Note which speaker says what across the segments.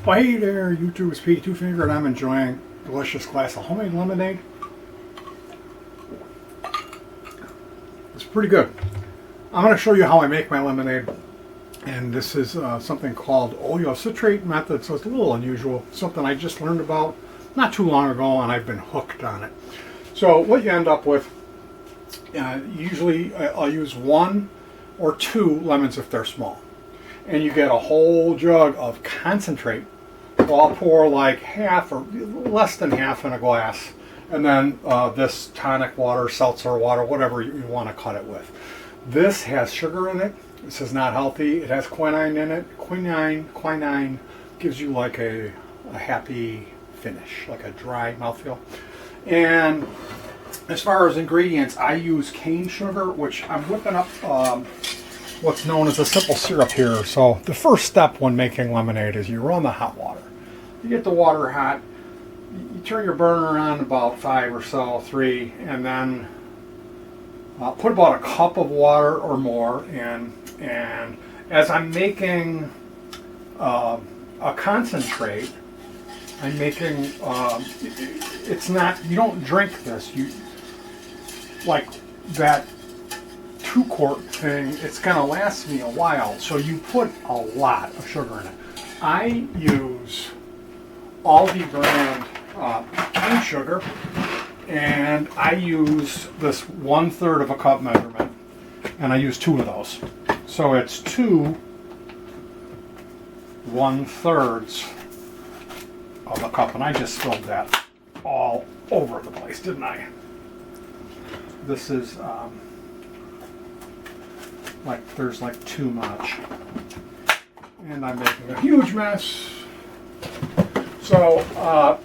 Speaker 1: Well, hey there, YouTube. It's Petey Two Finger, and I'm enjoying a delicious glass of homemade lemonade. It's pretty good. I'm going to show you how I make my lemonade, and this is something called oleo Citrate Method, so it's a little unusual. Something I just learned about not too long ago, and I've been hooked on it. So what you end up with, usually I'll use 1 or 2 lemons if they're small. And you get a whole jug of concentrate. So I'll pour like half or less than half in a glass, and then this tonic water, seltzer water, whatever you want to cut it with. This has sugar in it. This is not healthy. It has quinine in it. Quinine gives you like a happy finish, like a dry mouthfeel. And as far as ingredients, I use cane sugar, which I'm whipping up what's known as a simple syrup here. So the first step when making lemonade is you run the hot water. You get the water hot, you turn your burner on about 5 or so, 3, and then put about a cup of water or more in. And as I'm making a concentrate, I'm making, it's not, you don't drink this. You, like that 2-quart thing, it's going to last me a while, so you put a lot of sugar in it. I use Aldi brand cane sugar, and I use this 1/3 of a cup measurement, and I use 2 of those. So it's 2 1/3 of a cup, and I just spilled that all over the place, didn't I? This is like there's like too much, and I'm making a huge mess. So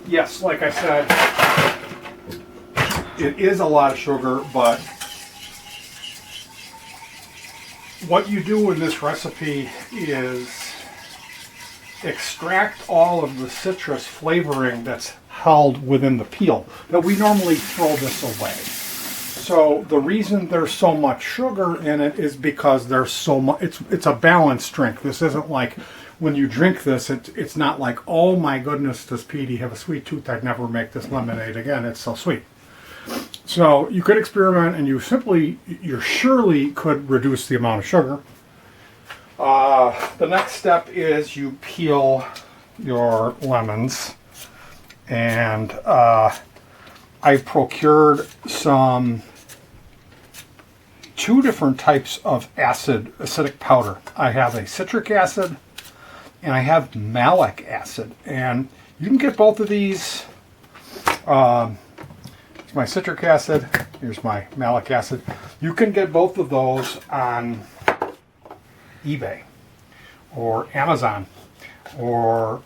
Speaker 1: yes, like I said, it is a lot of sugar, but what you do in this recipe is extract all of the citrus flavoring that's held within the peel, that we normally throw this away. So the reason there's so much sugar in it is because there's so much. It's a balanced drink. This isn't like when you drink this. It's not like, oh my goodness, does Petey have a sweet tooth? I'd never make this lemonade again. It's so sweet. So you could experiment, and you surely could reduce the amount of sugar. The next step is you peel your lemons, and I've procured some 2 different types of acidic powder. I have a citric acid and I have malic acid, and you can get both of these. Here's my citric acid, here's my malic acid. You can get both of those on eBay or Amazon, or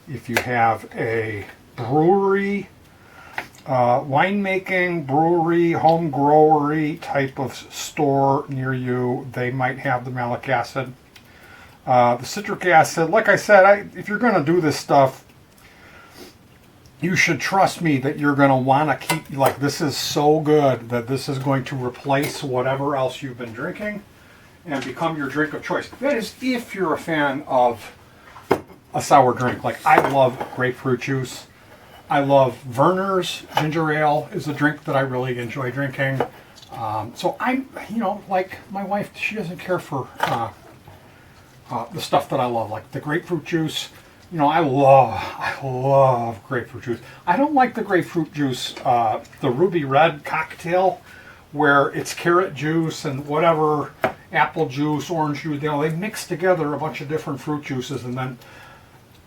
Speaker 1: if you have a brewery, winemaking, brewery, home growery type of store near you, they might have the malic acid. The citric acid, like I said, if you're going to do this stuff, you should trust me that you're going to want to keep, like, this is so good that this is going to replace whatever else you've been drinking and become your drink of choice. That is if you're a fan of a sour drink. Like, I love grapefruit juice. I love Verner's ginger ale is a drink that I really enjoy drinking. So I'm, like my wife, she doesn't care for the stuff that I love, like the grapefruit juice. I love grapefruit juice. I don't like the grapefruit juice, the Ruby Red cocktail, where it's carrot juice and whatever, apple juice, orange juice. They mix together a bunch of different fruit juices and then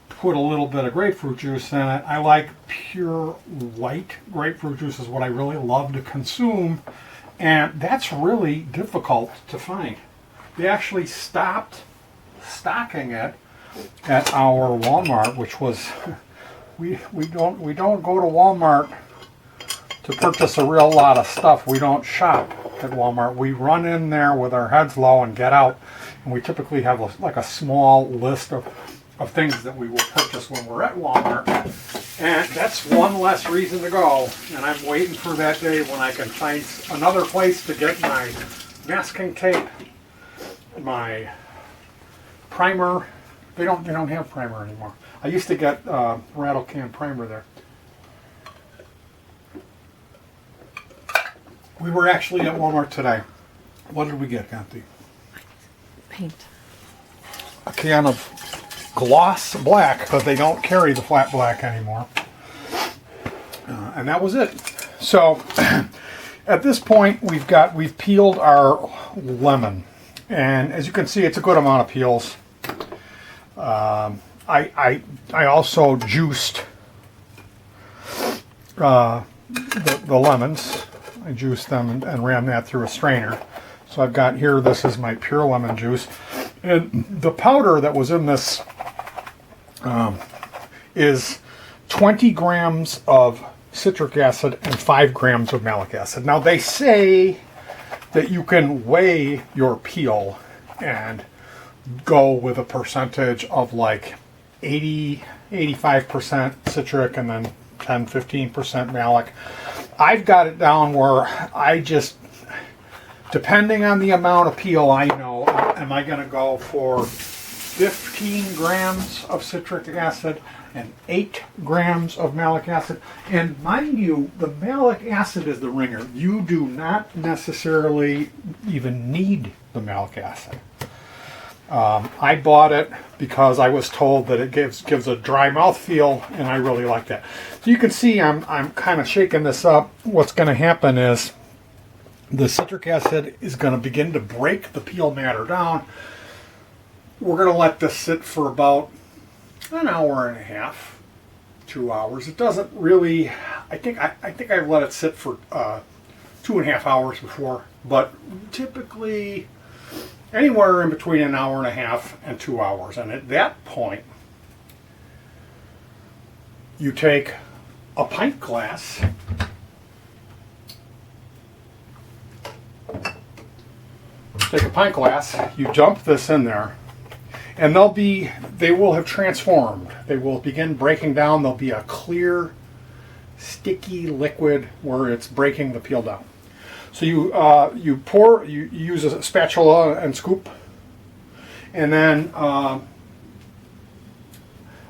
Speaker 1: put a little bit of grapefruit juice in it. I like pure white grapefruit juice is what I really love to consume, and that's really difficult to find. They actually stopped stocking it at our Walmart, which was we don't go to Walmart to purchase a real lot of stuff. We don't shop at Walmart. We run in there with our heads low and get out, and we typically have a small list of things that we will purchase when we're at Walmart. And that's one less reason to go. And I'm waiting for that day when I can find another place to get my masking tape, my primer, They don't have primer anymore. I used to get rattle can primer there. We were actually at Walmart today. What did we get, Gandhi?
Speaker 2: Paint.
Speaker 1: A can of gloss black, because they don't carry the flat black anymore. And that was it. So at this point, we've peeled our lemon, and as you can see, it's a good amount of peels. I also juiced the lemons. I juiced them and ran that through a strainer. So I've got here, this is my pure lemon juice. And the powder that was in this is 20 grams of citric acid and 5 grams of malic acid. Now they say that you can weigh your peel and go with a percentage of like 85% citric and then 10-15% malic. I've got it down where I just, depending on the amount of peel, I know, am I going to go for 15 grams of citric acid and 8 grams of malic acid. And mind you, the malic acid is the ringer. You do not necessarily even need the malic acid. I bought it because I was told that it gives a dry mouth feel, and I really like that. So you can see I'm kind of shaking this up. What's going to happen is the citric acid is going to begin to break the peel matter down. We're going to let this sit for about an hour and a half, 2 hours. It doesn't really, I think I've let it sit for 2.5 hours before, but typically anywhere in between an hour and a half and 2 hours. And at that point, you take a pint glass, you dump this in there, and they will have transformed. They will begin breaking down. There'll be a clear, sticky liquid where it's breaking the peel down. So you use a spatula and scoop, and then I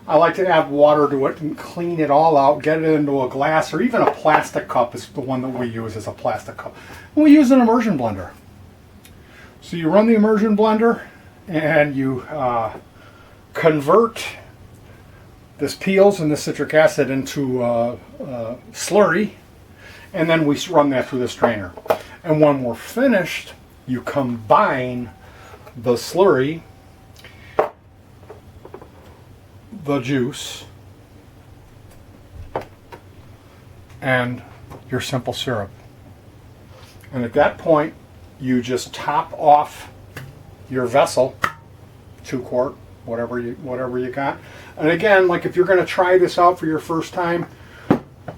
Speaker 1: like to add water to it and clean it all out, get it into a glass, or even a plastic cup is the one that we use, is a plastic cup. And we use an immersion blender. So you run the immersion blender and you convert this peels and the citric acid into slurry, and then we run that through the strainer. And when we're finished, you combine the slurry, the juice, and your simple syrup. And at that point, you just top off your vessel, 2 quart, whatever you got. And again, like if you're going to try this out for your first time,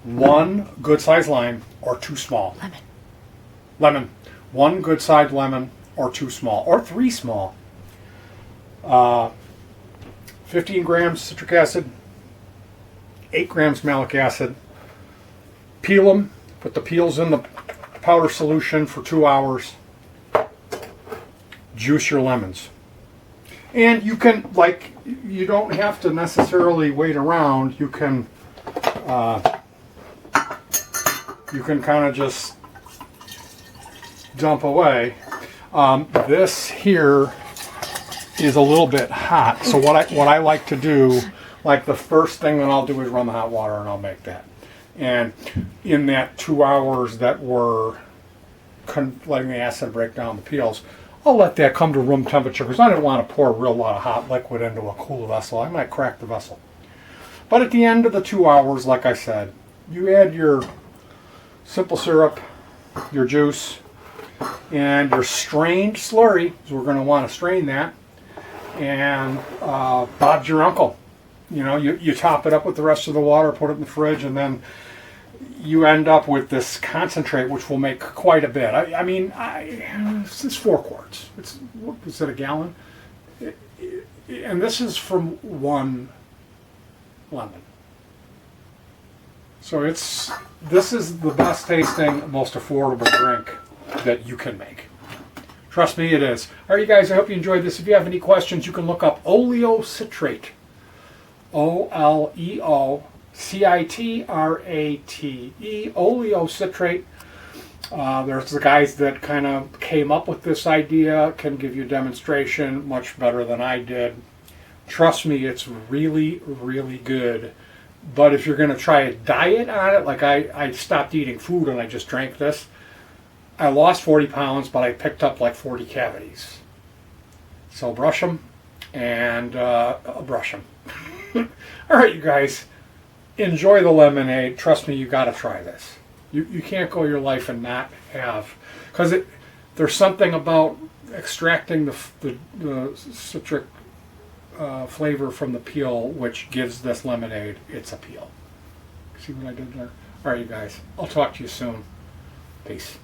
Speaker 1: 1 good sized lime or 2 small. Lemon. 1 good sized lemon or 2 small, or 3 small. 15 grams citric acid, 8 grams malic acid. Peel them, put the peels in the powder solution for 2 hours. Juice your lemons. And you can, you don't have to necessarily wait around. You can kind of just dump away. This here is a little bit hot, so what I like to do, like the first thing that I'll do is run the hot water and I'll make that. And in that 2 hours that we're letting the acid break down the peels, I'll let that come to room temperature, because I didn't want to pour a real lot of hot liquid into a cool vessel. I might crack the vessel. But at the end of the 2 hours, like I said, you add your simple syrup, your juice, and your strained slurry, because we're going to want to strain that, and Bob's your uncle. You know, you top it up with the rest of the water, put it in the fridge, and then you end up with this concentrate, which will make quite a bit. I mean, it's 4 quarts. Is it a gallon? And this is from 1 lemon. So this is the best tasting, most affordable drink that you can make. Trust me, it is. All right, you guys, I hope you enjoyed this. If you have any questions, you can look up oleo citrate. OLEO-CITRATE. Oleo citrate. There's the guys that kind of came up with this idea, can give you a demonstration much better than I did. Trust me, it's really, really good. But if you're going to try a diet on it, like I stopped eating food and I just drank this, I lost 40 pounds, but I picked up like 40 cavities. So brush them and brush them. All right, you guys, enjoy the lemonade. Trust me, you got to try this. You can't go your life and not have, because there's something about extracting the citric flavor from the peel which gives this lemonade its appeal. See what I did there? All right, you guys, I'll talk to you soon. Peace.